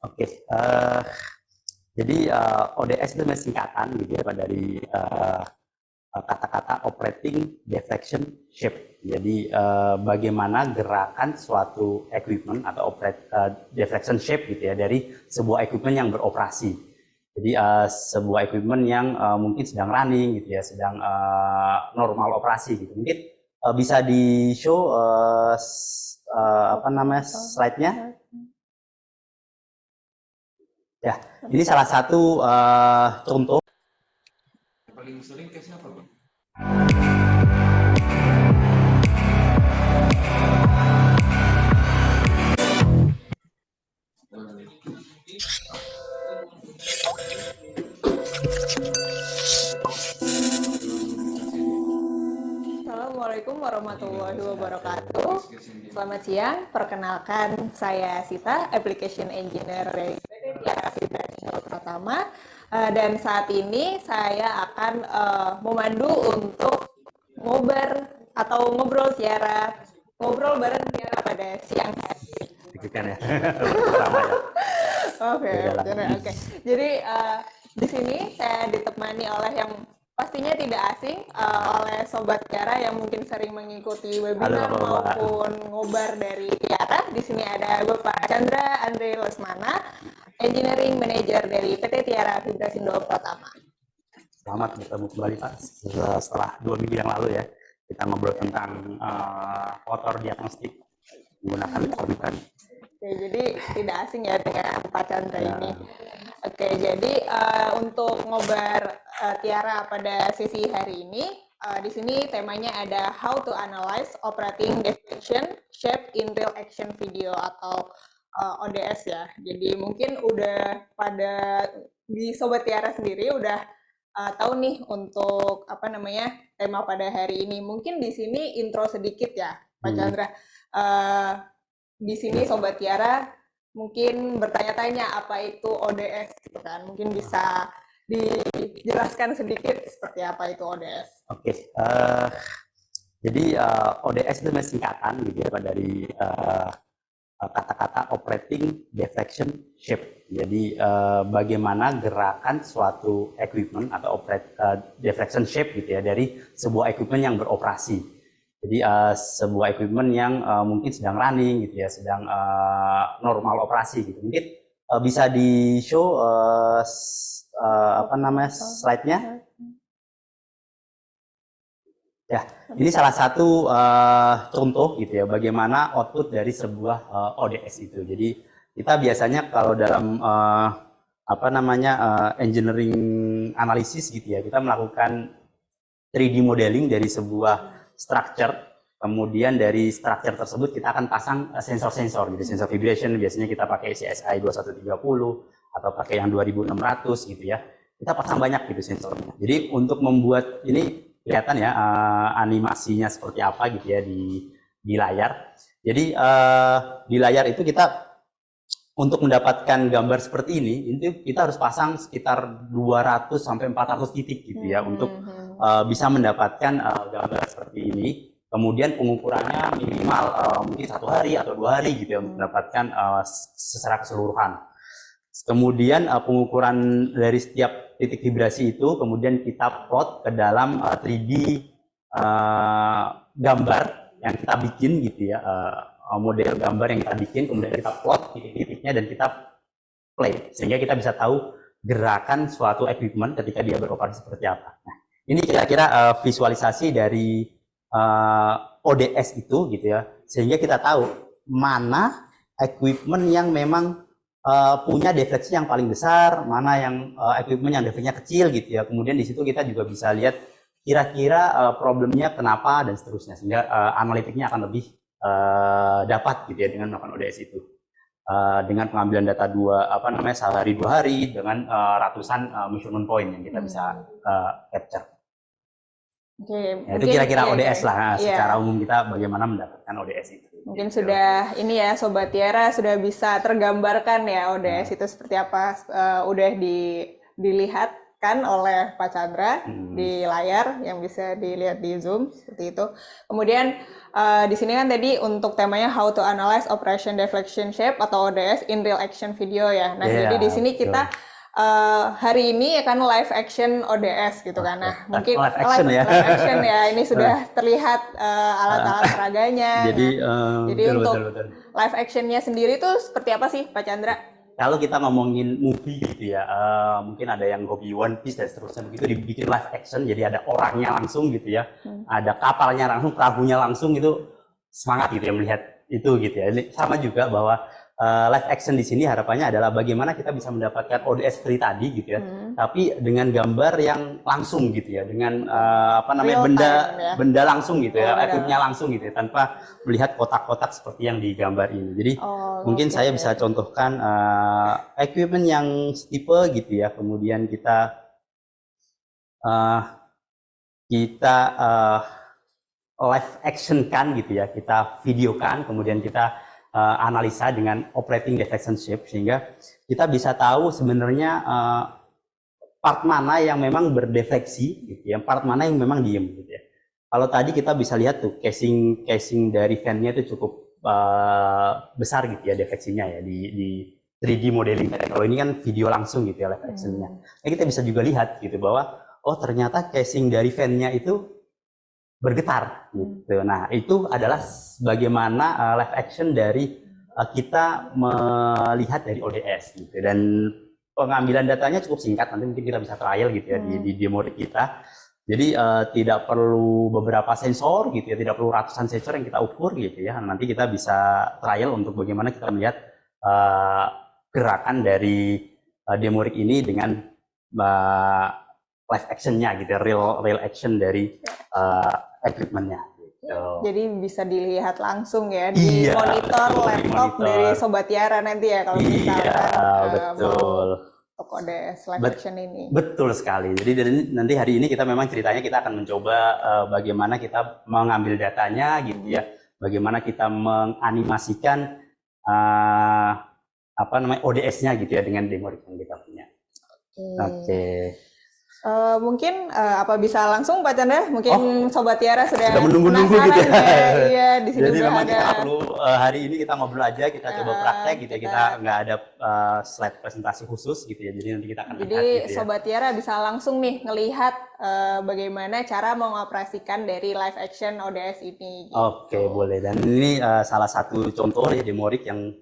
Oke, jadi ODS itu singkatan gitu ya dari kata-kata operating deflection shape. Jadi bagaimana gerakan suatu equipment atau deflection shape gitu ya dari sebuah equipment yang beroperasi. Jadi sebuah equipment yang mungkin sedang running gitu ya, sedang normal operasi gitu. Mungkin bisa di show apa namanya slide-nya. Ya, ini salah satu contoh. Paling sering case-nya apa, Bang? Assalamualaikum warahmatullahi wabarakatuh. Selamat siang, perkenalkan saya Sita, Application Engineer dari PT Tiara Vibrational Pratama. Dan saat ini saya akan memandu untuk ngobrol bareng Tiara pada siang hari. Deg-degan ya, pertama ya. Oke. Jadi di sini saya ditemani oleh yang pastinya tidak asing, oleh Sobat Tiara yang mungkin sering mengikuti webinar maupun ngobar dari Tiara. Di sini ada Bapak Chandra Andre Lesmana, Engineering Manager dari PT Tiara Vibrasindo Pratama. Selamat bertemu kembali Pak, setelah 2 minggu yang lalu ya, kita ngobrol tentang motor diagnostik menggunakan elektronika. Oke, jadi tidak asing ya dengan Pak Chandra ini. Oke, jadi untuk ngobar Tiara pada sesi hari ini, di sini temanya ada How to Analyze Operating Deflection Shape in Real Action Video atau ODS ya. Jadi mungkin udah pada di Sobat Tiara sendiri udah tahu nih untuk tema pada hari ini. Mungkin di sini intro sedikit ya, Pak Chandra. Di sini Sobat Tiara mungkin bertanya-tanya apa itu ODS gitu kan. Mungkin bisa dijelaskan sedikit seperti apa itu ODS. Oke, jadi ODS itu singkatan gitu ya dari kata-kata operating deflection shape. Jadi bagaimana gerakan suatu equipment atau deflection shape gitu ya dari sebuah equipment yang beroperasi. Jadi sebuah equipment yang mungkin sedang running gitu ya, sedang normal operasi gitu. Mungkin bisa di show apa namanya slide-nya. Ya, ini salah satu contoh gitu ya, bagaimana output dari sebuah ODS itu. Jadi kita biasanya kalau dalam engineering analisis gitu ya, kita melakukan 3D modeling dari sebuah structure. Kemudian dari structure tersebut kita akan pasang sensor-sensor gitu, sensor vibration. Biasanya kita pakai CSI 2130 atau pakai yang 2600 gitu ya. Kita pasang banyak gitu sensornya. Jadi untuk membuat ini kelihatan ya animasinya seperti apa gitu ya di layar. Jadi di layar itu kita untuk mendapatkan gambar seperti ini itu kita harus pasang sekitar 200 sampai 400 titik gitu ya untuk bisa mendapatkan gambar seperti ini. Kemudian pengukurannya minimal mungkin 1 hari atau 2 hari gitu ya untuk mendapatkan secara keseluruhan. Kemudian pengukuran dari setiap titik vibrasi itu kemudian kita plot ke dalam 3D gambar yang kita bikin gitu ya, model gambar yang kita bikin, kemudian kita plot titik-titiknya dan kita play sehingga kita bisa tahu gerakan suatu equipment ketika dia beroperasi seperti apa. Nah, ini kira-kira visualisasi dari ODS itu gitu ya, sehingga kita tahu mana equipment yang memang punya defleksi yang paling besar, mana yang equipment yang defleksinya kecil gitu ya. Kemudian di situ kita juga bisa lihat kira-kira problemnya kenapa dan seterusnya, sehingga analitiknya akan lebih dapat gitu ya dengan melakukan ODS itu. Dengan pengambilan data sehari 2 hari dengan ratusan measurement point yang kita bisa capture. Oke, ya, itu kira-kira ODS lah secara umum kita bagaimana mendapatkan ODS itu. Mungkin sudah ini ya Sobat Tiara sudah bisa tergambarkan ya ODS itu seperti apa, udah dilihat diperlihatkan oleh Pak Chandra di layar yang bisa dilihat di Zoom seperti itu. Kemudian di sini kan tadi untuk temanya How to Analyze Operation Deflection Shape atau ODS in Real Action Video ya. Nah, jadi di sini kita hari ini akan live action ODS gitu kan. Nah, mungkin live action ya. Live action ya. Ini sudah terlihat alat-alat peraganya. Jadi, jadi betul, untuk betul. live actionnya sendiri tuh seperti apa sih, Pak Chandra? Kalau kita ngomongin movie gitu ya, mungkin ada yang hobi One Piece dan seterusnya begitu dibikin live action, jadi ada orangnya langsung gitu ya, ada kapalnya langsung, perahunya langsung, itu semangat gitu ya melihat itu gitu ya. Ini sama juga bahwa live action di sini harapannya adalah bagaimana kita bisa mendapatkan ODS seperti tadi gitu ya, tapi dengan gambar yang langsung gitu ya, dengan benda langsung gitu ya, equipnya langsung gitu ya, tanpa melihat kotak-kotak seperti yang digambar ini. Jadi mungkin saya bisa contohkan equipment yang setipe gitu ya, kemudian kita live action kan gitu ya, kita videokan, kemudian kita analisa dengan operating deflection shape, sehingga kita bisa tahu sebenarnya part mana yang memang berdefleksi gitu ya, part mana yang memang diem gitu ya. Kalau tadi kita bisa lihat tuh casing dari fan-nya itu cukup besar gitu ya defleksinya ya di 3D modeling. Kalau ini kan video langsung gitu ya live action-nya. Nah, kita bisa juga lihat gitu bahwa oh ternyata casing dari fan-nya itu bergetar gitu. Nah, itu adalah bagaimana live action dari kita melihat dari ODS gitu. Dan pengambilan datanya cukup singkat, nanti mungkin kita bisa trial gitu ya di demo kita. Jadi tidak perlu beberapa sensor gitu ya, tidak perlu ratusan sensor yang kita ukur gitu ya. Nanti kita bisa trial untuk bagaimana kita melihat gerakan dari demo rig ini dengan live actionnya gitu, real action dari equipmentnya. Gitu. Jadi bisa dilihat langsung ya di monitor laptop dari Sobat Tiara nanti ya kalau misalkan betul. Untuk ODS live action ini. Betul sekali. Jadi nanti hari ini kita memang ceritanya kita akan mencoba bagaimana kita mengambil datanya gitu ya, bagaimana kita menganimasikan ODS-nya gitu ya dengan demo yang kita punya. Oke. Mungkin apa bisa langsung Pak Chandra? Mungkin Sobat Tiara sudah menunggu-nunggu gitu ya. Iya, di sini jadi juga memang ada. Kita perlu hari ini kita ngobrol aja, kita coba praktek gitu ya. Kita nggak ada slide presentasi khusus gitu ya. Jadi nanti kita akan lihat gitu ya. Sobat Tiara bisa langsung nih ngelihat bagaimana cara mengoperasikan dari live action ODS ini. Gitu. Oke, boleh. Dan ini salah satu contoh ya demo rig yang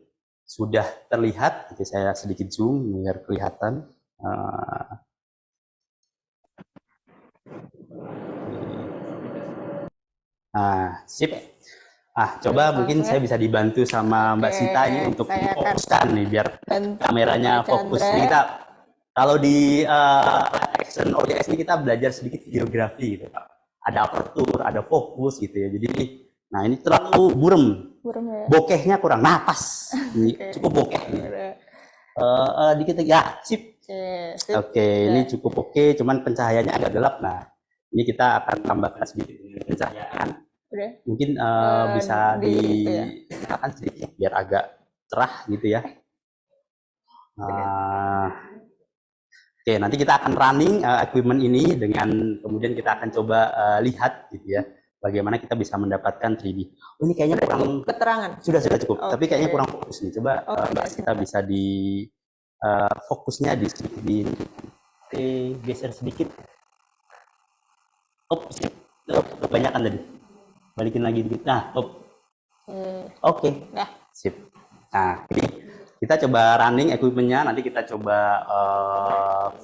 sudah terlihat. Jadi saya sedikit zoom biar kelihatan. Sip. Coba mungkin saya bisa dibantu sama Mbak Sita ini untuk fokuskan nih biar kameranya fokus. Kita kalau di action ODS ini kita belajar sedikit videografi gitu, Pak. Ada aperture, ada fokus gitu ya. Jadi nah ini terlalu burem ya. Bokehnya kurang, pas. Cukup bokeh. Dikit ya, sip. Oke, ini cukup oke, cuman pencahayaannya agak gelap. Nah, ini kita akan tambahkan sedikit pencahayaan. Mungkin bisa ditekan sedikit biar agak cerah gitu ya. Oke, nanti kita akan running equipment ini dengan kemudian kita akan coba lihat gitu ya, bagaimana kita bisa mendapatkan 3D. Oh, ini kayaknya kurang keterangan. Sudah cukup, tapi kayaknya kurang fokus nih. Coba Mbak kita bisa di fokusnya di geser sedikit. Kebanyakan tadi. Balikin lagi dikit. Nah, Oke. Sip. Nah, ini kita coba running equipment-nya, nanti kita coba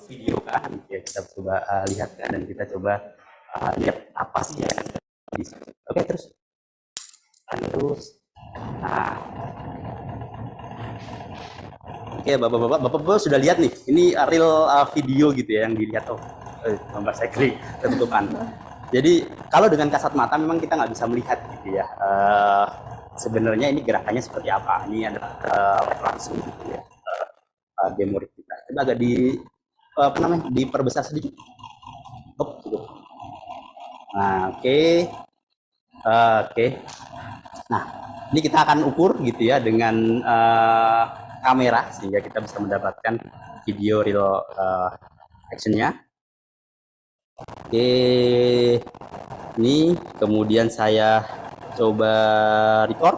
videokan, ya, kita coba lihat dan kita coba lihat apa sih yang bisa. Oke, terus. Nah. Oke, Bapak-bapak sudah lihat nih. Ini real video gitu ya yang dilihat. Gambar saya klik ketutupan. Jadi kalau dengan kasat mata memang kita nggak bisa melihat gitu ya. Sebenarnya ini gerakannya seperti apa. Ini adalah langsung gitu ya. Demo kita. Coba agak diperbesar sedikit. Cukup. Nah, oke. Nah, ini kita akan ukur gitu ya dengan kamera sehingga kita bisa mendapatkan video real actionnya. Oke, ini kemudian saya coba record.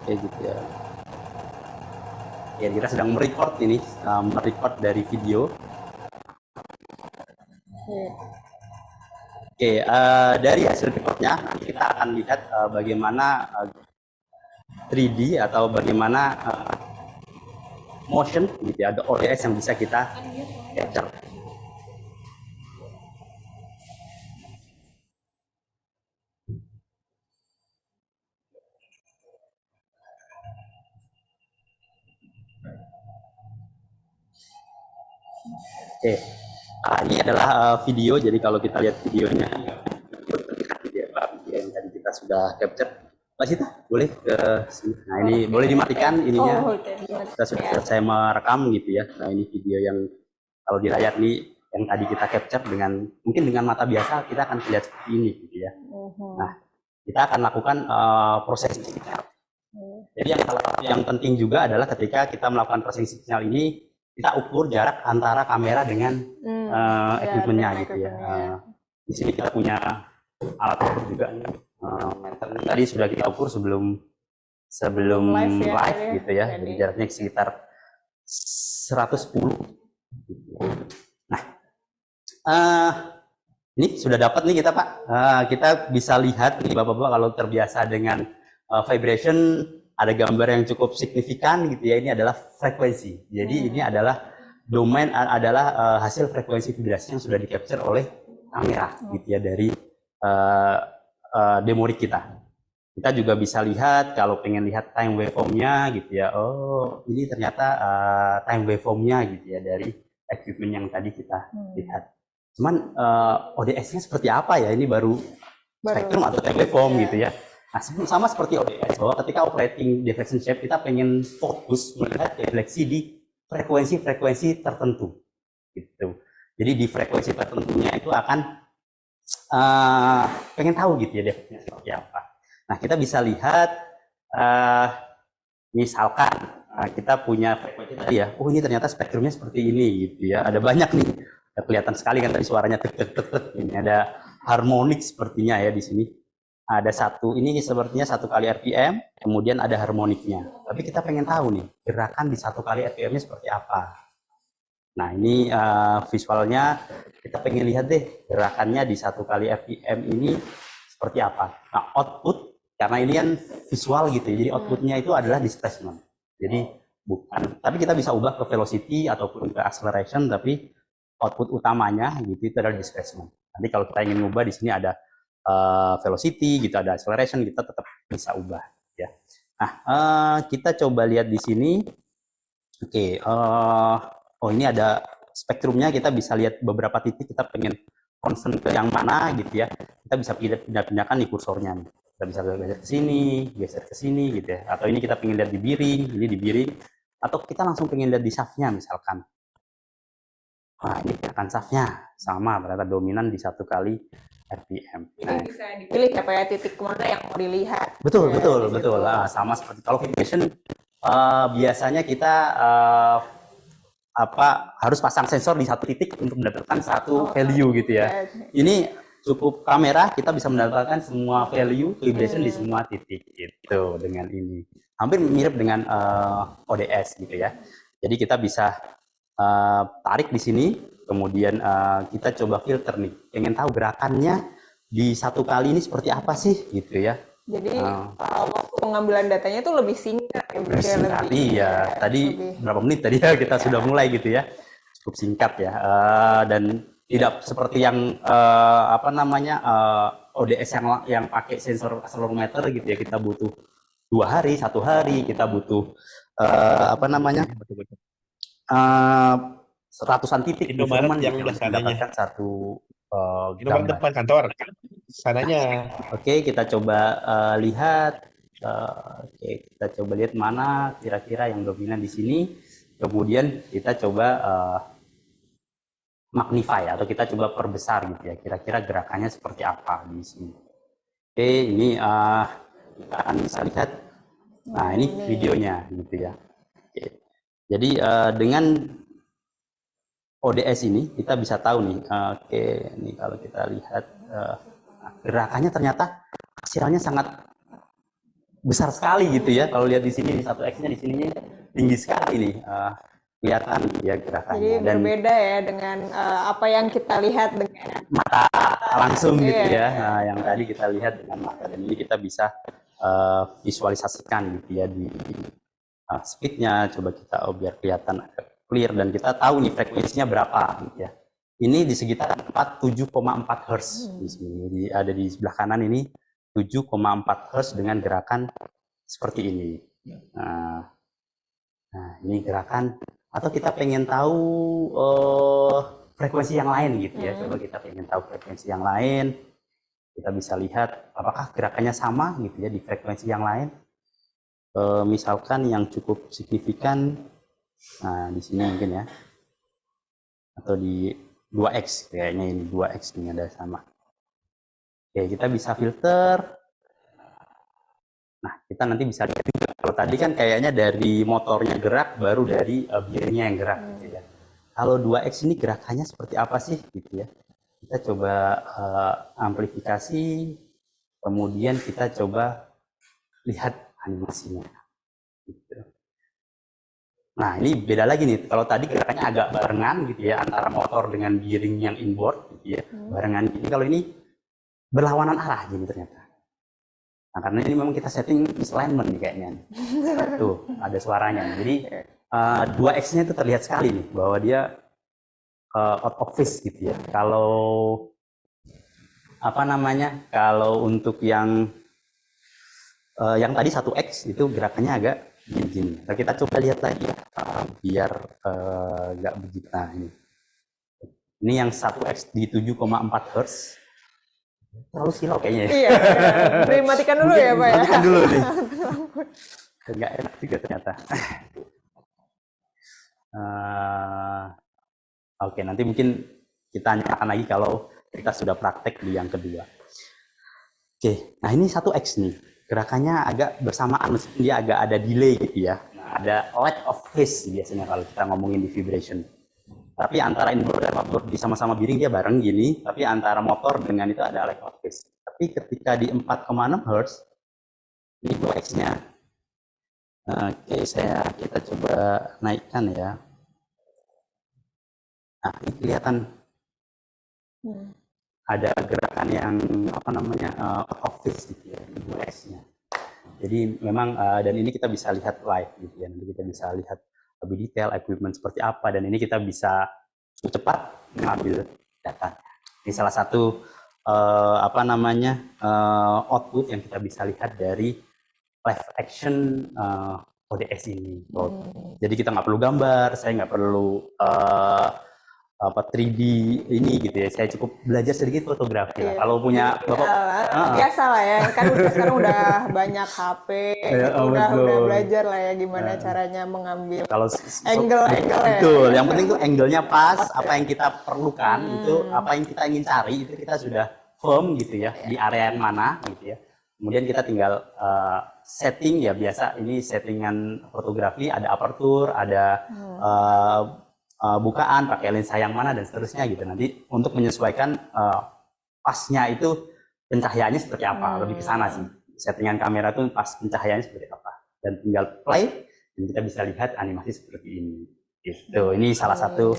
Oke gitu ya. Ya kita sedang merecord ini, merecord dari video. Oke, dari hasil recordnya nanti kita akan lihat bagaimana 3D atau bagaimana motion gitu ya, ada ODS yang bisa kita capture. Oke, ini adalah video. Jadi kalau kita lihat videonya, video yang tadi kita sudah capture. Mbak Sita, boleh ke sini. Nah ini boleh dimatikan ininya. Kita sudah saya merekam gitu ya. Nah ini video yang kalau di layar nih yang tadi kita capture dengan mungkin dengan mata biasa kita akan lihat seperti ini gitu ya. Nah kita akan lakukan processing signal. Jadi yang penting juga adalah ketika kita melakukan processing signal ini kita ukur jarak antara kamera dengan equipmentnya gitu ya. Di sini kita punya alat ukur juga nih. Tadi sudah kita ukur sebelum live gitu ya. Jadi jaraknya sekitar 110. Nah, ini sudah dapat nih kita Pak. Kita bisa lihat nih Bapak-bapak kalau terbiasa dengan vibration, ada gambar yang cukup signifikan gitu ya. Ini adalah frekuensi. Jadi ini adalah domain adalah hasil frekuensi vibrasi yang sudah di capture oleh kamera gitu ya dari demo rig kita. Kita juga bisa lihat kalau pengen lihat time waveformnya gitu ya. Oh, ini ternyata time waveformnya gitu ya dari equipment yang tadi kita lihat. Cuman ODS-nya seperti apa ya? Ini baru spektrum atau time waveform gitu ya. Nah, sama seperti ODS bahwa ketika operating deflection shape kita pengen fokus melihat defleksi di frekuensi-frekuensi tertentu gitu. Jadi di frekuensi tertentunya itu akan pengen tahu gitu ya defleksinya seperti apa. Nah, kita bisa lihat misalkan kita punya frekuensi tadi ya. Oh, ini ternyata spektrumnya seperti ini gitu ya. Ada banyak nih. Kelihatan sekali kan tadi suaranya tek tek tek tek. Ini ada harmonik sepertinya ya di sini. Ada satu, ini sepertinya 1 kali RPM, kemudian ada harmoniknya. Tapi kita pengen tahu nih, gerakan di 1 kali RPM-nya seperti apa. Nah, ini visualnya, kita pengen lihat deh, gerakannya di 1 kali RPM ini seperti apa. Nah, output, karena ini kan visual gitu, jadi outputnya itu adalah displacement. Jadi, bukan, tapi kita bisa ubah ke velocity ataupun ke acceleration, tapi output utamanya gitu itu adalah displacement. Nanti kalau kita ingin ubah di sini ada velocity gitu, ada acceleration, kita tetap bisa ubah ya. Nah, kita coba lihat di sini. Oke, oh ini ada spektrumnya, kita bisa lihat beberapa titik kita pengen concern ke yang mana gitu ya. Kita bisa pindah-pindahkan nih kursornya nih. Kita bisa geser ke sini gitu ya. Atau ini kita pengen lihat di biring, ini di biring. Atau kita langsung pengen lihat di shaft-nya misalkan. Nah, ini akan shaft-nya sama, ternyata dominan di 1 kali RPM. Jadi bisa dipilih ya Pak ya, titik mana yang mau dilihat. Betul, betul, betul. Sama seperti kalau vibration biasanya kita harus pasang sensor di satu titik untuk mendapatkan satu value gitu ya. Ini cukup kamera, kita bisa mendapatkan semua value vibration di semua titik gitu dengan ini. Hampir mirip dengan ODS gitu ya. Jadi kita bisa tarik di sini, kemudian kita coba filter nih, pengen tahu gerakannya di 1 kali ini seperti apa sih gitu ya. Jadi waktu pengambilan datanya itu lebih singkat ya, singkat, iya. Tadi berapa menit tadi ya kita sudah mulai gitu ya, cukup singkat ya, dan tidak seperti yang ODS yang pakai sensor accelerometer gitu ya, kita butuh 2 hari, 1 hari, kita butuh ratusan titik Indomaret yang gitu, mendapatkan satu Indomaret depan kantor sananya. Oke, kita coba lihat. Oke, kita coba lihat mana kira-kira yang dominan di sini. Kemudian kita coba magnify atau kita coba perbesar gitu ya. Kira-kira gerakannya seperti apa di sini. Oke, ini kita akan bisa lihat. Nah, ini videonya gitu ya. Oke. Jadi dengan ODS ini kita bisa tahu nih, oke, ini kalau kita lihat gerakannya ternyata aksilnya sangat besar sekali gitu ya. Kalau lihat di sini di satu X-nya di sininya tinggi sekali nih, kelihatan ya gerakannya. Jadi Dan berbeda ya dengan apa yang kita lihat dengan mata langsung gitu Iya. ya. Nah, yang tadi kita lihat dengan mata, dan ini kita bisa visualisasikan gitu ya di speednya. Coba kita biar kelihatan clear dan kita tahu nih frekuensinya berapa gitu ya. Ini di sekitar 47,4 Hz di sini. Ada di sebelah kanan ini 7,4 Hz dengan gerakan seperti ini. Nah, ini gerakan, atau kita pengen tahu frekuensi yang lain gitu ya. Coba kita pengen tahu frekuensi yang lain. Kita bisa lihat apakah gerakannya sama gitu ya di frekuensi yang lain. Misalkan yang cukup signifikan, nah di sini mungkin ya, atau di 2X kayaknya, ini 2X ini ada sama. Oke, kita bisa filter. Nah, kita nanti bisa lihat juga. Kalau tadi kan kayaknya dari motornya gerak, baru dari bearingnya yang gerak gitu ya. Kalau 2X ini gerakannya seperti apa sih gitu ya. Kita coba amplifikasi, kemudian kita coba lihat animasinya. Gitu. Nah, ini beda lagi nih. Kalau tadi gerakannya agak barengan gitu ya, antara motor dengan bearing yang inboard gitu ya, barengan gini. Kalau ini berlawanan arah gini ternyata. Nah, karena ini memang kita setting misalignment nih kayaknya. Tuh, ada suaranya. Jadi 2X-nya itu terlihat sekali nih bahwa dia out of phase gitu ya. Kalau apa namanya? Kalau untuk yang tadi 1X itu gerakannya agak gini. Nah, kita coba lihat lagi ya, biar nggak begitu. Nah, ini yang 1X di 7,4 Hz. Terlalu silau kayaknya ya. Iya, matikan dulu ya Pak ya. Matikan dulu nih. Nggak enak juga ternyata. Oke, nanti mungkin kita nyalakan lagi kalau kita sudah praktek di yang kedua. Oke, nah ini 1X nih. Gerakannya agak bersamaan, meskipun dia agak ada delay gitu ya. Nah, ada lag of phase biasanya kalau kita ngomongin di vibration. Tapi antara inboard dan outboard di sama-sama bearing dia bareng gini, tapi antara motor dengan itu ada lag of phase. Tapi ketika di 4,6 Hz, ini 2X-nya. Oke, kita coba naikkan ya. Nah, ini kelihatan ada gerakan yang apa namanya off phase gitu ya, di 2X-nya. Jadi memang dan ini kita bisa lihat live gitu ya. Nanti kita bisa lihat lebih detail equipment seperti apa, dan ini kita bisa cepat mengambil data. Ini salah satu apa namanya output yang kita bisa lihat dari live action ODS ini. Jadi kita nggak perlu gambar, saya nggak perlu 3D ini gitu ya. Saya cukup belajar sedikit fotografi lah. Kalau punya Bapak biasa lah ya. Kan sekarang udah banyak HP, gitu, udah belajar lah ya gimana caranya mengambil kalau angle ya. Betul. Yang penting tuh angle-nya pas, apa yang kita perlukan itu, apa yang kita ingin cari itu kita sudah firm gitu ya, di area yang mana gitu ya. Kemudian kita tinggal setting ya, biasa ini settingan fotografi, ada aperture, ada bukaan, pakai lensa yang mana dan seterusnya gitu. Nanti untuk menyesuaikan pasnya itu pencahayaannya seperti apa, lebih ke sana sih. Settingan kamera itu pas pencahayaannya seperti apa, dan tinggal play dan kita bisa lihat animasi seperti ini. Gitu. Ini salah satu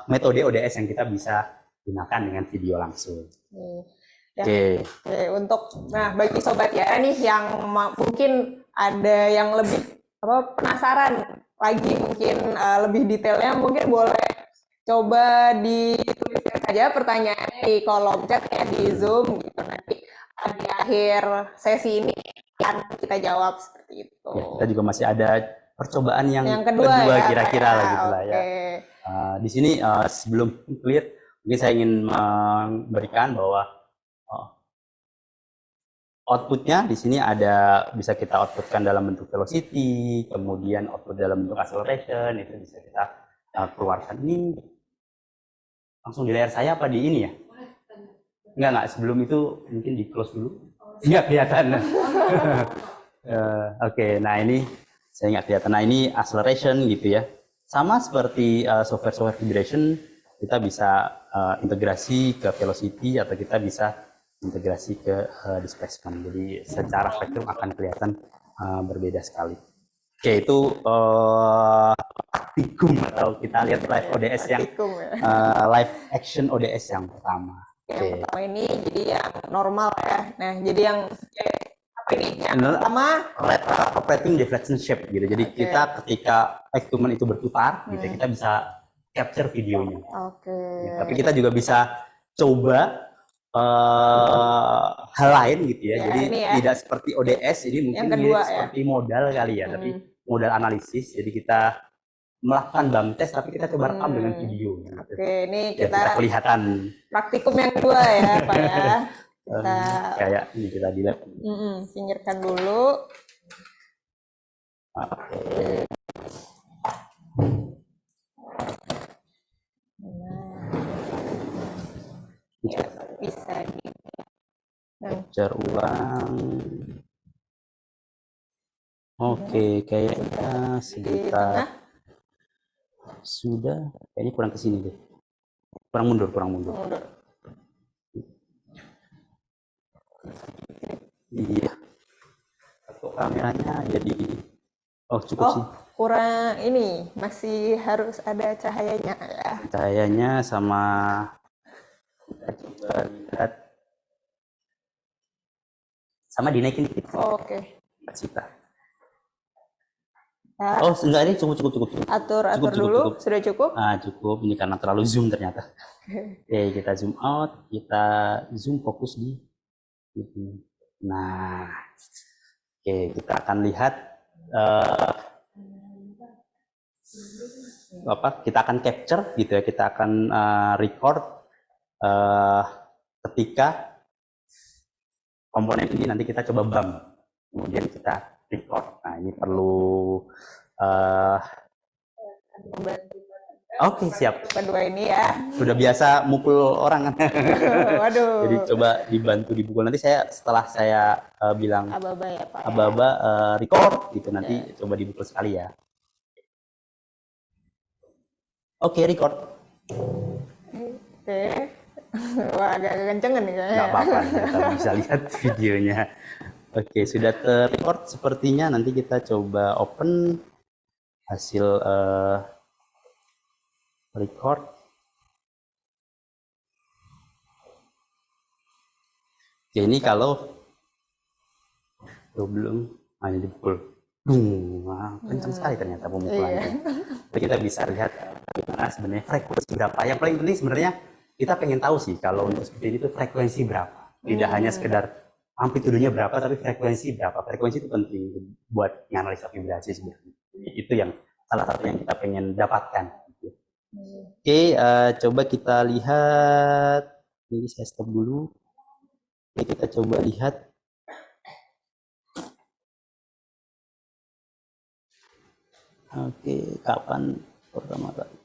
metode ODS yang kita bisa gunakan dengan video langsung. Ya. Oke. Untuk bagi sobat ya nih yang mungkin ada yang lebih penasaran lagi, mungkin lebih detailnya, mungkin boleh coba dituliskan saja pertanyaannya di kolom chat ya di Zoom gitu. Nanti di akhir sesi ini akan kita jawab seperti itu. Ya, kita juga masih ada percobaan yang kedua ya, kira-kira ya, lah gitu lah ya. Di sini sebelum clear, mungkin saya ingin memberikan bahwa outputnya di sini ada, bisa kita outputkan dalam bentuk velocity, kemudian output dalam bentuk acceleration, itu bisa kita keluarkan. Ini langsung di layar saya apa di ini ya? Enggak, sebelum itu mungkin di close dulu. Enggak kelihatan. Oke, nah ini saya nggak kelihatan. Nah ini acceleration gitu ya. Sama seperti software vibration, kita bisa integrasi ke velocity atau kita bisa integrasi ke displacement. Jadi secara spektrum akan kelihatan berbeda sekali. Oke, itu praktikum atau kita lihat live ODS yang Praktikum ya. live action ODS yang pertama. Yang pertama ini jadi yang normal ya. Nah, jadi yang apa ini? Yang pertama Operating deflection shape gitu. Jadi kita ketika equipment itu berputar, gitu kita bisa capture videonya. Oke. Ya, tapi kita juga bisa coba hal lain gitu ya. Ya, Jadi ini ya. tidak seperti ODS, ini mungkin Yang kedua, mirip seperti modal kali ya, tapi modal analisis. Jadi kita melakukan BAM test, tapi kita coba rekam dengan video. Gitu. Oke, ini Biar kita kelihatan. praktikum yang kedua ya, Pak ya. Kita Kayak ini kita di lab. pinggirkan dulu. Oke. Ya, bisa di Capture ulang. Oke, kayaknya sekitar sudah. Kayaknya kurang ke sini deh. Kurang mundur. Iya. Kok kameranya jadi cukup sih. Kurang ini, masih harus ada cahayanya ya. Cahayanya sama kita coba lihat sama dinaikin dikit. Oke. Cita. Ya. Enggak, ini cukup. Atur Cukup. dulu, sudah cukup? Cukup. Ini karena terlalu zoom ternyata. Oke, kita zoom out, kita zoom fokus di ini. Nah, oke, kita akan lihat kita akan capture gitu ya, kita akan record ketika komponen ini nanti kita coba BAM, kemudian kita record. Nah, ini perlu Oke, siap. Kedua ini ya. Sudah biasa mukul orang kan. Waduh. Jadi coba dibantu dipukul. Nanti setelah saya bilang Aba-aba ya, Pak. aba-aba record gitu, nanti coba dipukul sekali ya. Oke, record. Oke. Wah, agak kencengan nih kayaknya. Nggak apa-apa, kita bisa lihat videonya. Oke, sudah ter-record sepertinya. Nanti kita coba open hasil record. Oke, ini kalau belum hanya dipukul. Kencang sekali ternyata pemukulannya. Jadi kita bisa lihat gimana sebenarnya frekuensi berapa. Yang paling penting sebenarnya kita pengen tahu sih kalau untuk seperti ini tuh frekuensi berapa. Tidak hanya sekedar amplitudenya berapa, tapi frekuensi berapa. Frekuensi itu penting buat menganalisa vibrasi sebenarnya. Itu yang salah satu yang kita pengen dapatkan. Oke, coba kita lihat. Ini saya stop dulu. Oke, kita coba lihat. Oke, kapan pertama kali?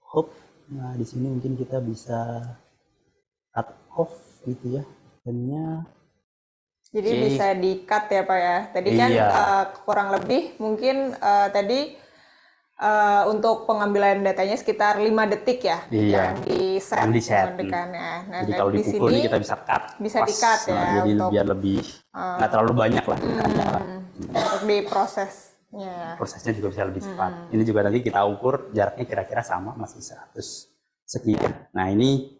Hop. Nah, di sini mungkin kita bisa cut off gitu ya. Jadi bisa di-cut ya, Pak ya. Tadi kan kurang lebih mungkin tadi untuk pengambilan datanya sekitar 5 detik ya, yang di set. Nah, jadi kalau dipukul ini kita bisa cut. Bisa di-cut ya. Jadi biar lebih nggak terlalu banyak lah. Untuk diprosesnya. Prosesnya juga bisa lebih cepat. Ini juga nanti kita ukur jaraknya kira-kira sama, masih 100 sekian. Nah, ini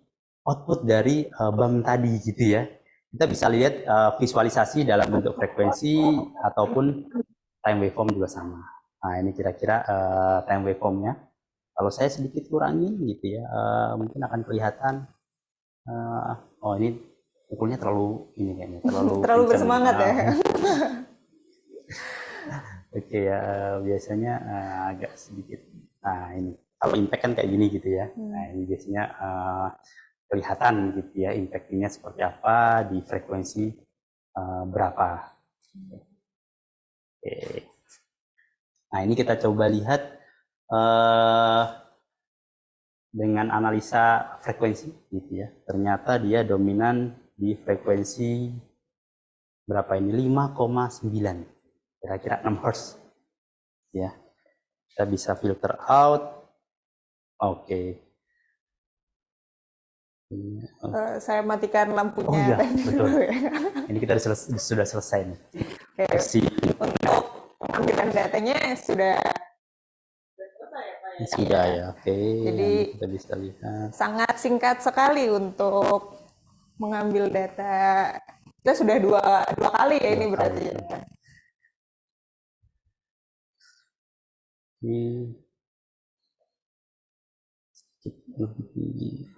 output dari BAM tadi gitu ya. Kita bisa lihat visualisasi dalam bentuk frekuensi ataupun time waveform juga sama. Nah, ini kira-kira time waveformnya. Kalau saya sedikit kurangin gitu ya, mungkin akan kelihatan. Ini pukulnya terlalu ini kayaknya terlalu bersemangat ya. Oke ya, biasanya agak sedikit. Nah, ini kalau impact kan kayak gini gitu ya. Nah, ini biasanya kelihatan gitu ya impactnya seperti apa di frekuensi berapa. Oke. Nah, ini kita coba lihat dengan analisa frekuensi gitu ya. Ternyata dia dominan di frekuensi berapa ini? 5,9. Kira-kira 6 Hz. Ya. Kita bisa filter out. Oke. Saya matikan Oh lampunya iya, tadi betul. dulu ya. Ini kita sudah selesai nih. Oke, Versi untuk pengambilan datanya sudah selesai ya Pak ya? sudah ya. Oke. Jadi Yang kita bisa lihat. sangat singkat sekali untuk mengambil data. Kita sudah dua kali ya ini Dua berarti kali. ya. Ini sedikit lebih.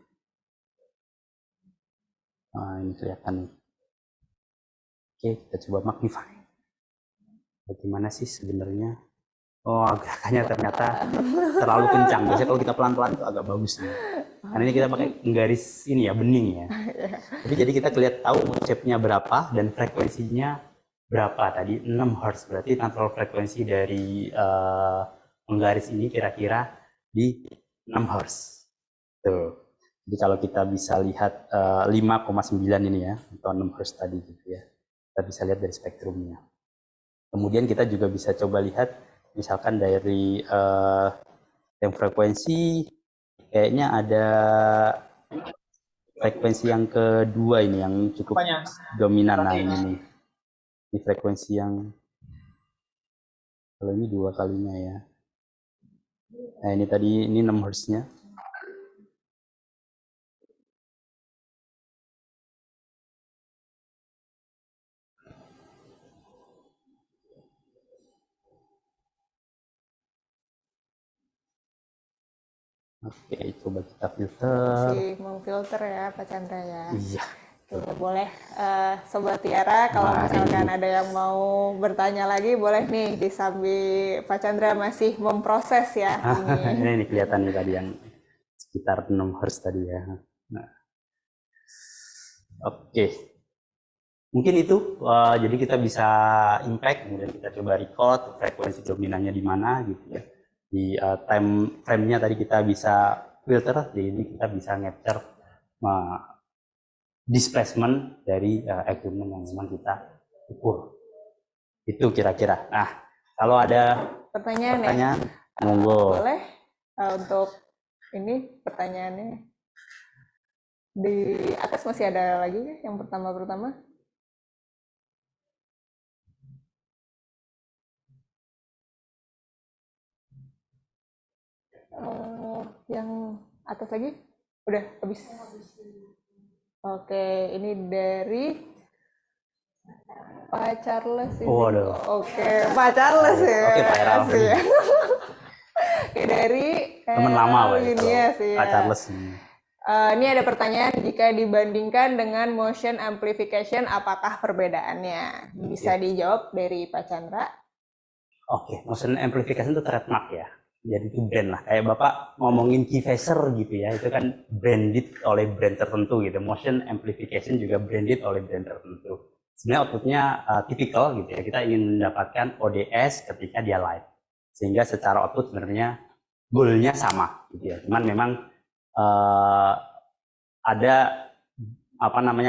Nah, ini kelihatan nih. Oke, kita coba magnify. Bagaimana sih sebenarnya? Oh, gerakannya ternyata terlalu kencang. Biasanya kalau kita pelan-pelan itu agak bagus nih. Karena ini kita pakai garis ini ya, bening ya. Tapi jadi kita lihat tahu shape-nya berapa dan frekuensinya berapa tadi 6 Hz. Berarti natural frekuensi dari penggaris ini kira-kira di 6 Hz. Tuh. Jadi kalau kita bisa lihat 5,9 ini ya, atau 6 Hz tadi gitu ya. Kita bisa lihat dari spektrumnya. Kemudian kita juga bisa coba lihat misalkan dari yang frekuensi, kayaknya ada frekuensi yang kedua ini yang cukup dominan. Nah ini nih, ini frekuensi yang kalau ini 2 kalinya ya. Nah ini tadi ini 6 Hz-nya. Oke, coba kita filter. Masih memfilter ya Pak Chandra ya. Iya. Oke, boleh Sobat Tiara kalau misalkan ada yang mau bertanya lagi boleh nih di sambil Pak Chandra masih memproses ya ini. Ini kelihatan nih tadi yang sekitar 6 Hz tadi ya. Nah. Oke. Mungkin itu jadi kita bisa impact, kemudian kita coba record frekuensi dominannya di mana gitu ya. Di time frame-nya tadi kita bisa filter, jadi kita bisa capture displacement dari equipment yang memang kita ukur. Itu kira-kira. Nah, kalau ada pertanyaan monggo. Boleh untuk ini pertanyaannya di atas masih ada lagi ya yang pertama. Yang atas lagi udah habis. Oke, ini dari Pak Charles ini. Waduh. Oke, Pak Charles ya. Oke, Pak Heral. Ya. Oke, dari teman lama Pak itu. sih. Pak Charles. Ini ada pertanyaan, jika dibandingkan dengan motion amplification, apakah perbedaannya? Bisa dijawab dari Pak Chandra. Oke, motion amplification itu trademark ya. Jadi itu brand lah. Kayak Bapak ngomongin Keyphaser gitu ya, itu kan branded oleh brand tertentu gitu. Motion amplification juga branded oleh brand tertentu. Sebenarnya outputnya tipikal gitu ya. Kita ingin mendapatkan ODS ketika dia live. Sehingga secara output sebenarnya goalnya sama gitu ya. Cuman memang ada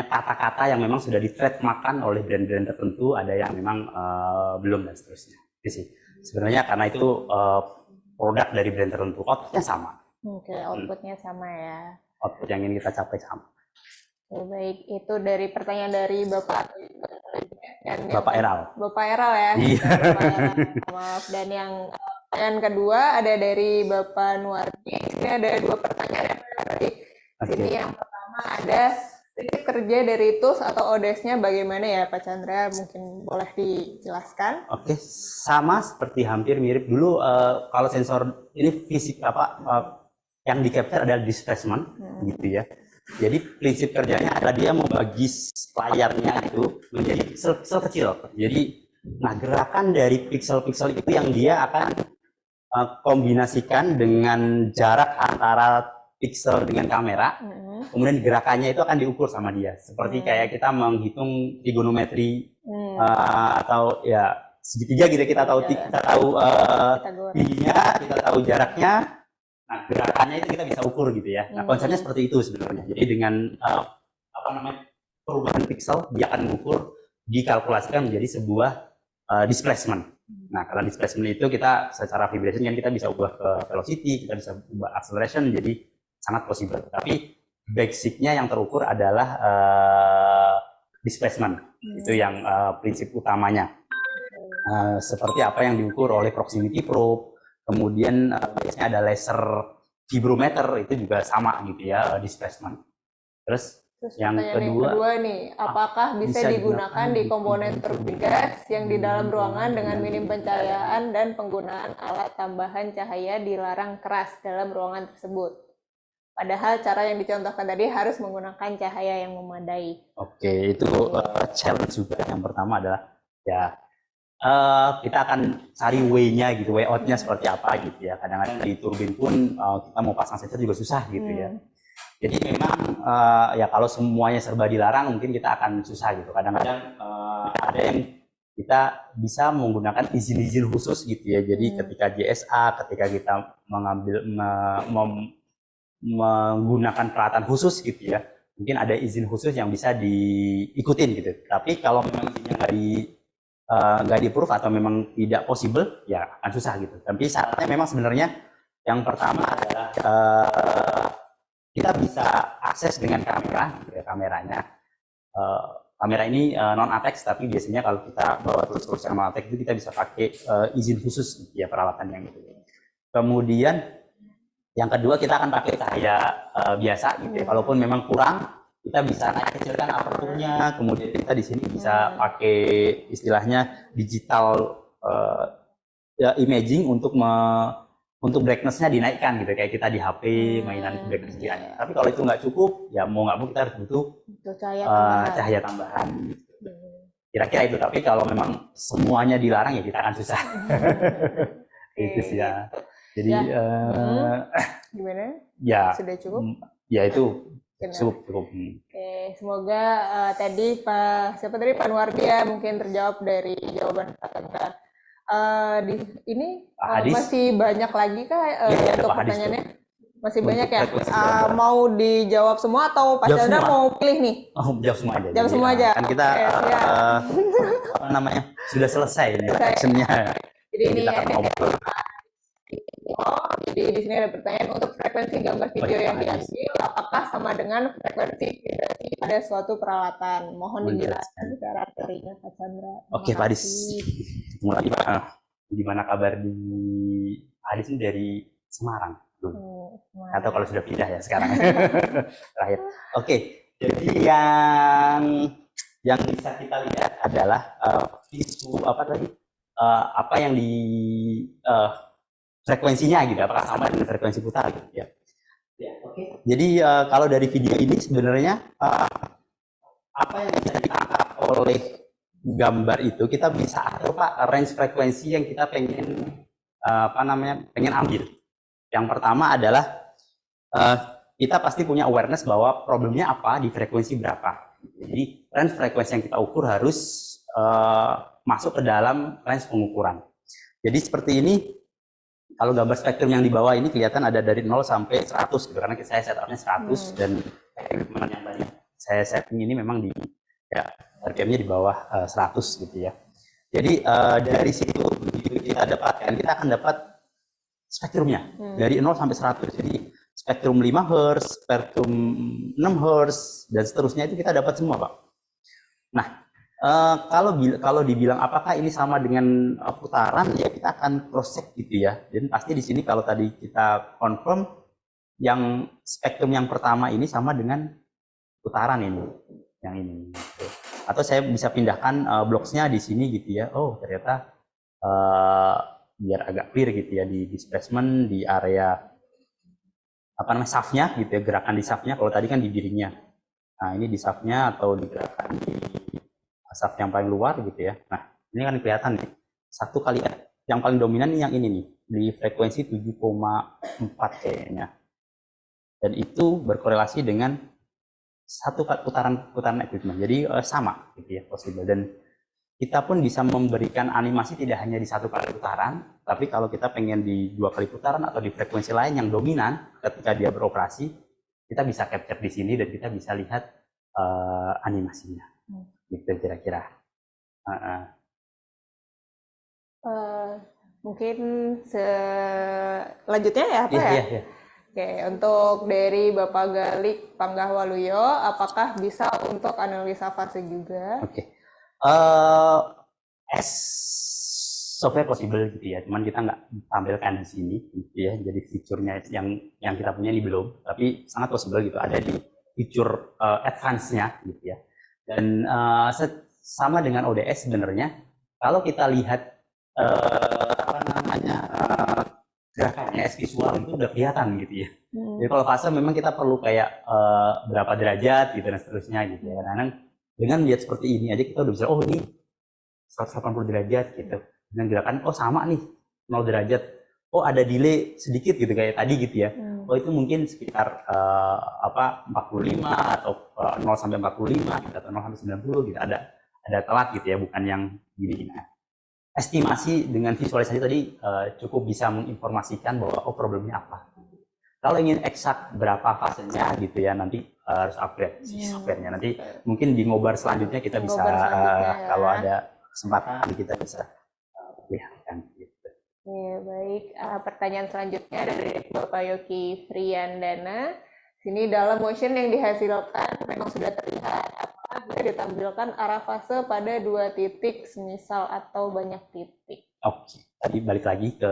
kata-kata yang memang sudah di-trademarkkan oleh brand-brand tertentu, ada yang memang belum dan seterusnya. Gitu sih. Sebenarnya karena itu produk dari brand tertentu, outputnya sama. Oke, outputnya sama ya. Output yang ingin kita capai sama. Oke, baik, itu dari pertanyaan dari Bapak Eral. Bapak Eral ya. Iya. Bapak Eral. Maaf. Dan yang pertanyaan kedua ada dari Bapak Nuardi. Ini ada 2 pertanyaan dari sini. Yang pertama ada kerja dari tools atau ODS-nya bagaimana ya Pak Chandra? Mungkin boleh dijelaskan. Oke, sama seperti hampir mirip dulu kalau sensor ini fisik yang di-capture adalah displacement gitu ya. Jadi prinsip kerjanya adalah dia membagi layarnya itu menjadi pixel kecil. Jadi gerakan dari pixel-pixel itu yang dia akan kombinasikan dengan jarak antara pixel dengan kamera. Kemudian gerakannya itu akan diukur sama dia. Seperti kayak kita menghitung trigonometri atau ya segitiga gitu, kita tahu tingginya, kita tahu jaraknya. Nah, gerakannya itu kita bisa ukur gitu ya. Nah, konsepnya seperti itu sebenarnya. Jadi dengan perubahan pixel dia akan mengukur dikalkulasikan menjadi sebuah displacement. Nah, karena displacement itu kita secara vibration kan kita bisa ubah ke velocity, kita bisa ubah acceleration, jadi sangat possible. Tapi basicnya yang terukur adalah displacement. Itu yang prinsip utamanya. Seperti apa yang diukur oleh proximity probe, kemudian biasanya ada laser vibrometer, itu juga sama gitu ya, displacement. Terus yang kedua nih, apakah bisa digunakan di komponen bergas yang di dalam ruangan dengan minim pencahayaan dan penggunaan alat tambahan cahaya dilarang keras dalam ruangan tersebut? Padahal cara yang dicontohkan tadi harus menggunakan cahaya yang memadai. Oke, itu challenge juga. Yang pertama adalah ya kita akan cari way-nya gitu, way out-nya seperti apa gitu ya. Kadang-kadang di turbin pun kita mau pasang sensor juga susah gitu ya. Jadi memang ya kalau semuanya serba dilarang mungkin kita akan susah gitu. Kadang-kadang ada yang kita bisa menggunakan izin-izin khusus gitu ya. Jadi ketika JSA, ketika kita menggunakan peralatan khusus gitu ya, mungkin ada izin khusus yang bisa diikutin gitu. Tapi kalau memang izinnya nggak di-approve atau memang tidak possible, ya akan susah gitu. Tapi syaratnya memang sebenarnya yang pertama adalah kita bisa akses dengan kamera, gitu ya, kameranya. Kamera ini non-ATEX, tapi biasanya kalau kita bawa terus-terus sama ATEX itu kita bisa pakai izin khusus gitu ya, peralatan yang itu. Kemudian yang kedua kita akan pakai cahaya biasa gitu ya. Kalaupun memang kurang, kita bisa naik kecilkan aperturnya. Kemudian kita di sini bisa pakai istilahnya digital imaging untuk brightness-nya dinaikkan gitu, kayak kita di HP mainan brightness dia. Tapi kalau itu nggak cukup, ya mau nggak mau kita harus butuh cahaya tambahan. Gitu. Kira-kira itu. Tapi kalau memang semuanya dilarang ya kita akan susah. Itu sih ya. Jadi gimana? Ya sudah cukup? Ya itu cukup. Oke, semoga tadi Pak Nuardia mungkin terjawab dari jawaban Pak Chandra. Masih banyak lagi kah untuk pertanyaannya? Masih banyak ya? Mau dijawab semua atau Pak Chandra mau pilih nih? Oh, jawab semua aja. Jawab semua aja. Kan kita apa namanya sudah selesai ini actionnya. Jadi ini jadi di sini ada pertanyaan, untuk frekuensi gambar video yang diambil apakah sama dengan frekuensi vibrasi pada suatu peralatan? Mohon dijelaskan secara ringan Pak Chandra. Oke, Pak Adis. Mulai Pak. Gimana kabar di Adis ini dari Semarang? Atau kalau sudah pindah ya sekarang. Terakhir. Oke. Jadi yang bisa kita lihat adalah apa yang di frekuensinya gitu, apakah sama dengan frekuensi putar gitu ya. Oke. Jadi kalau dari video ini sebenarnya apa yang bisa ditangkap oleh gambar itu, kita bisa atur Pak range frekuensi yang kita pengen pengen ambil. Yang pertama adalah kita pasti punya awareness bahwa problemnya apa di frekuensi berapa. Jadi range frekuensi yang kita ukur harus masuk ke dalam range pengukuran. Jadi seperti ini. Kalau gambar spektrum yang di bawah ini kelihatan ada dari 0 sampai 100 gitu, karena saya setupnya 100 dan equipment yang tadi saya setting ini memang di RPM-nya di bawah 100 gitu ya. Jadi dari situ kita akan dapat spektrumnya dari 0 sampai 100. Jadi spektrum 5 Hz, spektrum 6 Hz dan seterusnya itu kita dapat semua, Pak. Nah, kalau dibilang apakah ini sama dengan putaran, ya kita akan cross check gitu ya. Dan pasti di sini kalau tadi kita confirm yang spektrum yang pertama ini sama dengan putaran ini, yang ini. Gitu. Atau saya bisa pindahkan blocks-nya di sini gitu ya. Oh ternyata biar agak clear gitu ya, di displacement di area shaft-nya gitu ya, gerakan di shaft-nya. Kalau tadi kan di dirinya. Nah ini di shaft-nya atau di gerakan di shaft yang paling luar gitu ya. Nah, ini kan kelihatan nih. Satu kali yang paling dominan yang ini nih, di frekuensi 7,4 kayaknya. Dan itu berkorelasi dengan satu putaran equipment. Jadi sama gitu ya, possible. Dan kita pun bisa memberikan animasi tidak hanya di satu kali putaran, tapi kalau kita pengen di 2 kali putaran atau di frekuensi lain yang dominan ketika dia beroperasi, kita bisa capture di sini dan kita bisa lihat animasinya. Gitu kira-kira. Mungkin selanjutnya ya apa ya? Iya. Oke, untuk dari Bapak Galik Panggahwaluyo, apakah bisa untuk analisa fase juga? Oke. As software possible gitu ya, cuman kita nggak tampilkan di sini gitu ya. Jadi fiturnya yang kita punya ini belum, tapi sangat possible gitu, ada di fitur advance-nya gitu ya. Dan sama dengan ODS sebenarnya, kalau kita lihat gerakannya as visual itu udah kelihatan gitu ya. Jadi kalau fase memang kita perlu kayak berapa derajat gitu dan seterusnya gitu ya. Kadang dengan lihat seperti ini aja kita udah bisa, oh ini 180 derajat gitu. Dengan gerakan, oh sama nih 0 derajat. Oh ada delay sedikit gitu kayak tadi gitu ya. Oh itu mungkin sekitar 45 atau 0 sampai 45 gitu, atau 0 sampai 90 gitu. Ada telat gitu ya, bukan yang gini. Nah, estimasi dengan visualisasi tadi cukup bisa menginformasikan bahwa oh problemnya apa. Kalau ingin eksak berapa fasenya gitu ya, nanti harus upgrade softwarenya. Nanti mungkin di ngobar selanjutnya kita bisa kalau ada kesempatan kita bisa lihatkan gitu. Oke, baik. Pertanyaan selanjutnya dari Bapak Yogi Friandana. Sini dalam motion yang dihasilkan memang sudah terlihat apakah bisa ditampilkan arah fase pada 2 titik semisal atau banyak titik. Oke, tadi balik lagi ke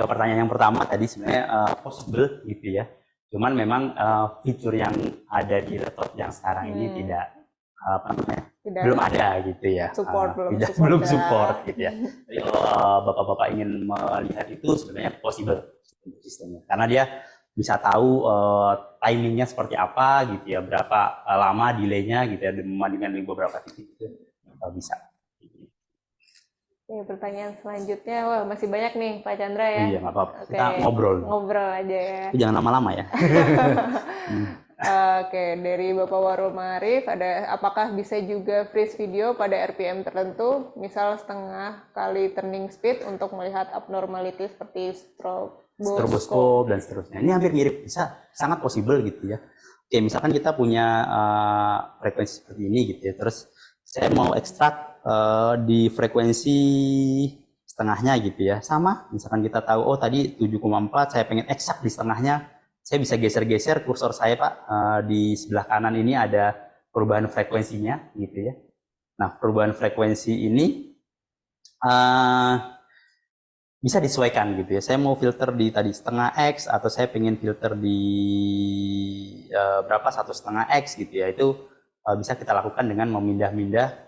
pertanyaan yang pertama tadi, sebenarnya possible gitu ya. Cuman memang fitur yang ada di laptop yang sekarang ini tidak belum ada gitu ya. Belum support gitu ya. Jadi kalau bapak-bapak ingin melihat itu sebenarnya possible untuk sistemnya, karena dia bisa tahu timingnya seperti apa gitu ya, berapa lama delaynya gitu ya, membandingkan beberapa titik itu bisa. Oke, pertanyaan selanjutnya, wah masih banyak nih Pak Chandra ya. Iya, nggak apa-apa. Kita ngobrol aja ya. Tapi jangan lama-lama ya. Oke, dari Bapak Warul Marif, apakah bisa juga freeze video pada RPM tertentu, misal setengah kali turning speed untuk melihat abnormality seperti stroboscope dan seterusnya. Ini hampir mirip, bisa sangat possible gitu ya. Oke, misalkan kita punya frekuensi seperti ini gitu ya, terus saya mau ekstrak di frekuensi setengahnya gitu ya, sama. Misalkan kita tahu, oh tadi 7,4, saya pengen eksak di setengahnya, saya bisa geser-geser kursor saya Pak, di sebelah kanan ini ada perubahan frekuensinya gitu ya. Nah, perubahan frekuensi ini bisa disesuaikan gitu ya. Saya mau filter di tadi setengah X, atau saya pengen filter di berapa, 1,5 X gitu ya. Itu bisa kita lakukan dengan memindah-mindah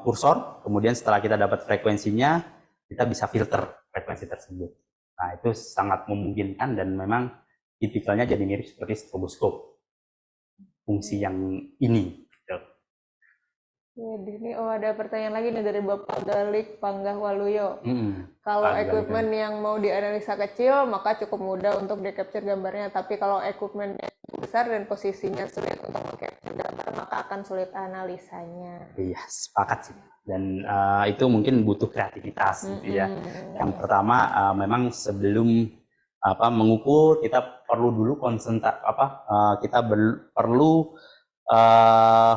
kursor, kemudian setelah kita dapat frekuensinya, kita bisa filter frekuensi tersebut. Nah, itu sangat memungkinkan dan memang tipikalnya jadi mirip seperti stroboscope, fungsi yang ini. Gitu. Ya, di sini ada pertanyaan lagi nih dari Bapak Galik Panggahwaluyo. Kalau equipment yang mau dianalisa kecil, maka cukup mudah untuk di-capture gambarnya. Tapi kalau equipment yang besar dan posisinya sulit untuk meng-capture gambar, maka akan sulit analisanya. Iya, sepakat sih. Dan itu mungkin butuh kreativitas gitu ya. Yang pertama memang sebelum mengukur, kita perlu dulu kita perlu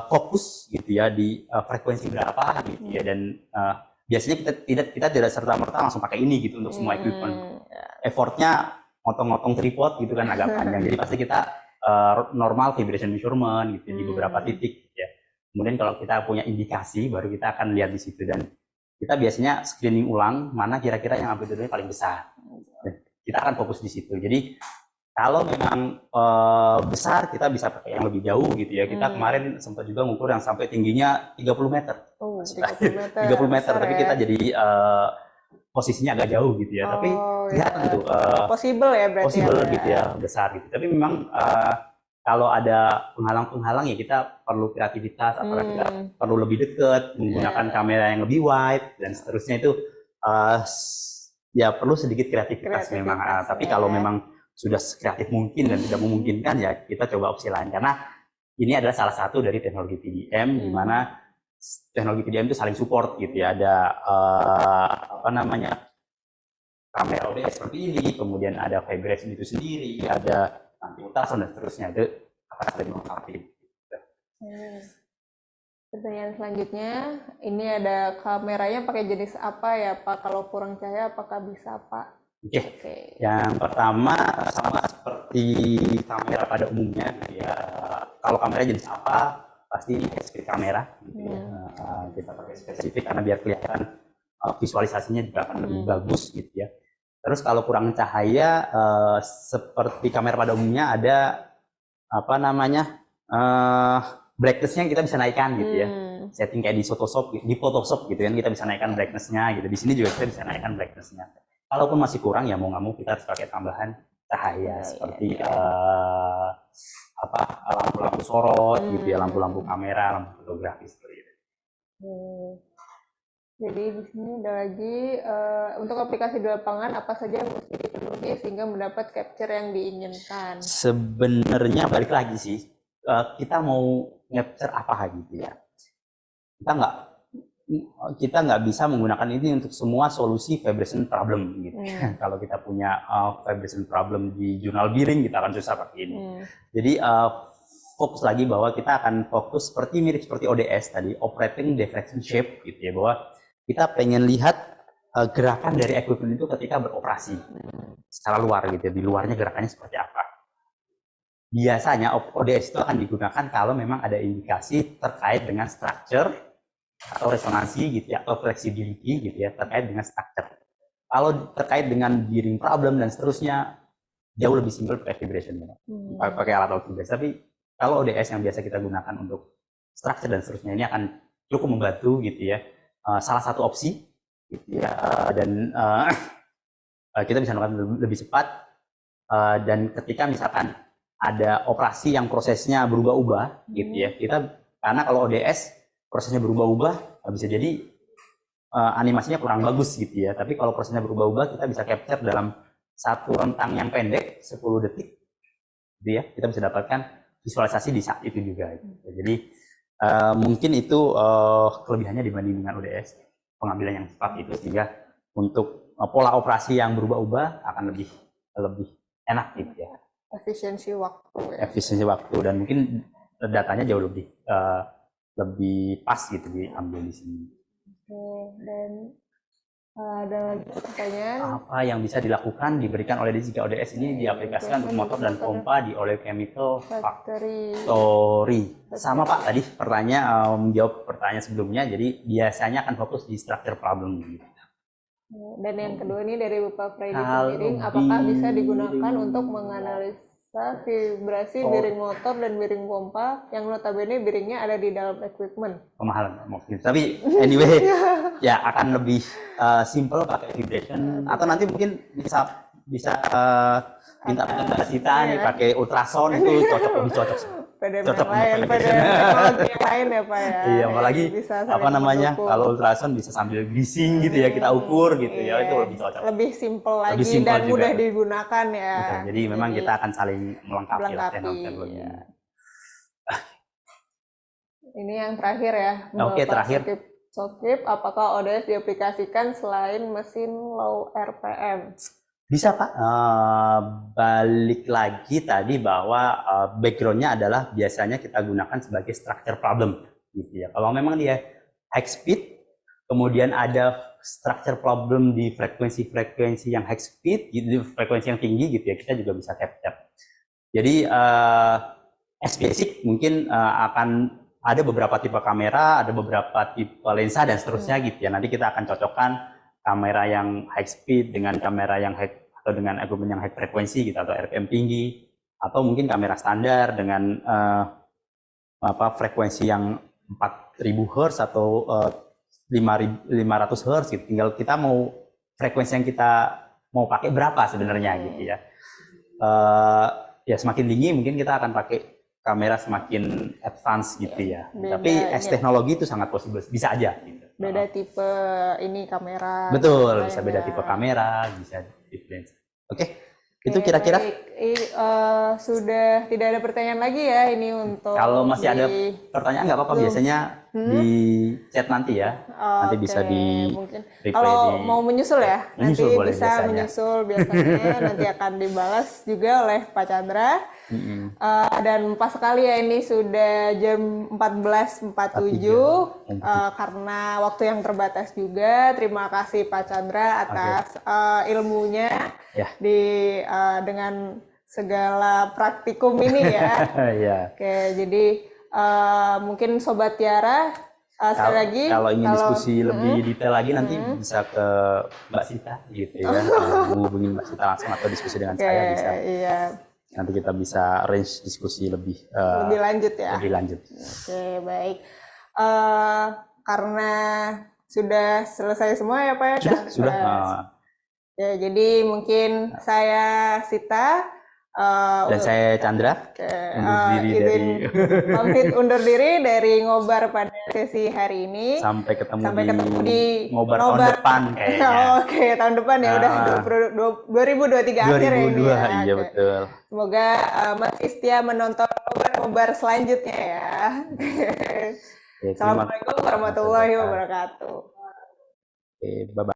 fokus gitu ya di frekuensi berapa gitu ya, dan biasanya kita tidak serta-merta langsung pakai ini gitu untuk semua equipment. Effortnya motong-motong tripod gitu kan agak panjang, jadi pasti kita normal vibration measurement gitu di beberapa titik gitu ya. Kemudian kalau kita punya indikasi, baru kita akan lihat di situ, dan kita biasanya screening ulang mana kira-kira yang amplitude-nya paling besar. Dan kita akan fokus di situ. Jadi kalau memang besar, kita bisa pakai yang lebih jauh gitu ya. Kita kemarin sempat juga ngukur yang sampai tingginya 30 meter. 30 meter, tapi kita jadi posisinya agak jauh gitu ya. Tapi kelihatan tuh. Possible ya berarti. Possible gitu ya, besar gitu. Tapi memang kalau ada penghalang-penghalang ya kita perlu kreativitas, apakah kita perlu lebih dekat, menggunakan kamera yang lebih wide, dan seterusnya itu ya perlu sedikit kreativitas memang. Tapi kalau memang sudah sekreatif mungkin dan tidak memungkinkan, ya kita coba opsi lain, karena ini adalah salah satu dari teknologi PDM di mana teknologi PDM itu saling support gitu ya. Ada kamera ODS seperti ini, kemudian ada vibration itu sendiri, ada anti ultrasound dan seterusnya, itu akan saling melengkapi. Pertanyaan selanjutnya, ini ada kameranya pakai jenis apa ya Pak? Kalau kurang cahaya apakah bisa Pak? Oke. Yang pertama sama seperti kamera pada umumnya gitu ya. Kalau kamera jenis apa? Pasti spesifik kamera gitu ya. Kita pakai spesifik karena biar kelihatan visualisasinya juga akan lebih bagus gitu ya. Terus kalau kurang cahaya seperti kamera pada umumnya ada apa namanya? Brightness-nya kita bisa naikkan gitu ya. Setting kayak di Photoshop gitu kan kita bisa naikkan brightness-nya gitu. Di sini juga kita bisa naikkan brightness-nya. Kalaupun masih kurang ya mau nggak mau kita harus pakai tambahan cahaya seperti lampu-lampu sorot gitu ya, lampu-lampu kamera, lampu fotografi seperti itu. Jadi di sini ada lagi untuk aplikasi di lapangan apa saja yang mesti dipenuhi sehingga mendapat capture yang diinginkan. Sebenarnya balik lagi sih kita mau capture apa gitu ya. Kita nggak bisa menggunakan ini untuk semua solusi vibration problem gitu. Kalau kita punya vibration problem di jurnal Biring kita akan susah pakai ini. Jadi fokus lagi bahwa kita akan fokus mirip seperti ODS tadi, operating diffraction shape gitu ya, bahwa kita pengen lihat gerakan dari equipment itu ketika beroperasi secara luar gitu ya, di luarnya gerakannya seperti apa. Biasanya ODS itu akan digunakan kalau memang ada indikasi terkait dengan structure atau resonansi gitu ya, atau flexibility gitu ya, terkait dengan structure. Kalau terkait dengan bearing problem dan seterusnya, jauh lebih simpel pakai vibration, pakai alat alat vibration. Tapi kalau ODS yang biasa kita gunakan untuk structure dan seterusnya ini akan cukup membantu gitu ya. Salah satu opsi gitu ya, dan kita bisa melakukan lebih cepat dan ketika misalkan ada operasi yang prosesnya berubah-ubah gitu ya, kita karena kalau ODS prosesnya berubah-ubah bisa jadi animasinya kurang bagus gitu ya, tapi kalau prosesnya berubah-ubah kita bisa capture dalam satu rentang yang pendek 10 detik gitu ya, kita bisa dapatkan visualisasi di saat itu juga gitu. Jadi mungkin itu kelebihannya dibanding dengan ODS, pengambilan yang cepat itu, sehingga untuk pola operasi yang berubah-ubah akan lebih enak gitu ya. Efisiensi waktu. Efisiensi waktu dan mungkin datanya jauh lebih pas gitu diambil di sini. Oke, dan ada lagi pertanyaan. Apa yang bisa dilakukan diberikan oleh jika ODS ini diaplikasikan untuk motor dan pompa di Oil Chemical Factory? Sama Pak tadi pertanyaan menjawab pertanyaan sebelumnya. Jadi biasanya akan fokus di structure problem gitu. Dan yang kedua ini dari Bapak Freddy Biring, apakah bisa digunakan untuk menganalisa vibrasi bearing motor dan bearing pompa yang notabene bearingnya ada di dalam equipment? Pemahaman mungkin, tapi anyway ya akan lebih simple pakai vibration atau nanti mungkin bisa minta kita nih pakai ultrasound itu lebih cocok. Pada teknologi yang lain ya Pak ya. Iya, apalagi apa namanya kalau ultrasound bisa sambil bising gitu ya, kita ukur gitu ya, itu lebih cocok. Lebih simple lagi dan mudah digunakan ya. Betul. Jadi memang kita akan saling melengkapi teknologi. Ini yang terakhir ya. Oke, terakhir. Sokip, apakah ODS diaplikasikan selain mesin low RPM? Bisa Pak, balik lagi tadi bahwa backgroundnya adalah biasanya kita gunakan sebagai structure problem gitu ya. Kalau memang dia high speed, kemudian ada structure problem di frekuensi yang high speed, gitu, frekuensi yang tinggi gitu ya, kita juga bisa capture. Jadi as basic mungkin akan ada beberapa tipe kamera, ada beberapa tipe lensa dan seterusnya gitu ya. Nanti kita akan cocokkan kamera yang high speed dengan kamera yang atau dengan equipment yang high frekuensi gitu, atau RPM tinggi, atau mungkin kamera standar dengan frekuensi yang 4000 Hz atau 500 Hz gitu. Tinggal kita mau frekuensi yang kita mau pakai berapa sebenarnya gitu ya. Ya semakin tinggi mungkin kita akan pakai kamera semakin advance gitu ya. Tapi teknologi itu sangat possible, bisa aja gitu. Beda tipe ini kamera. Betul, bisa beda tipe kamera, bisa different. Oke, itu kira-kira. Sudah tidak ada pertanyaan lagi ya ini untuk. Kalau masih ada pertanyaan nggak apa-apa, biasanya di chat nanti ya. Nanti bisa Oke, di mungkin replay kalau di mau menyusul ya, nanti menyusul boleh bisa biasanya. menyusul biasanya nanti akan dibalas juga oleh Pak Chandra. Dan pas sekali ya ini sudah jam 14.47 karena waktu yang terbatas juga. Terima kasih Pak Chandra atas ilmunya Ya. dengan segala praktikum ini ya. Ya. Oke, jadi mungkin Sobat Tiara sekali lagi Kalau ingin diskusi lebih detail lagi nanti bisa ke Mbak Sita gitu ya. Hubungin Mbak Sita langsung atau diskusi dengan saya bisa. Iya, Nanti kita bisa arrange diskusi lebih lanjut ya. lebih lanjut. Oke, baik. Karena sudah selesai semua ya Pak ya? Sudah. Ya, jadi mungkin saya Sita Dan saya Chandra, pamit undur diri dari ngobar pada sesi hari ini. Sampai ketemu di ngobar tahun depan kayaknya. Oke, tahun depan ya udah 2023 akhir ya ini ya. Iya betul. Semoga masih setia menonton ngobar selanjutnya ya. Assalamualaikum warahmatullahi wabarakatuh. Bye-bye.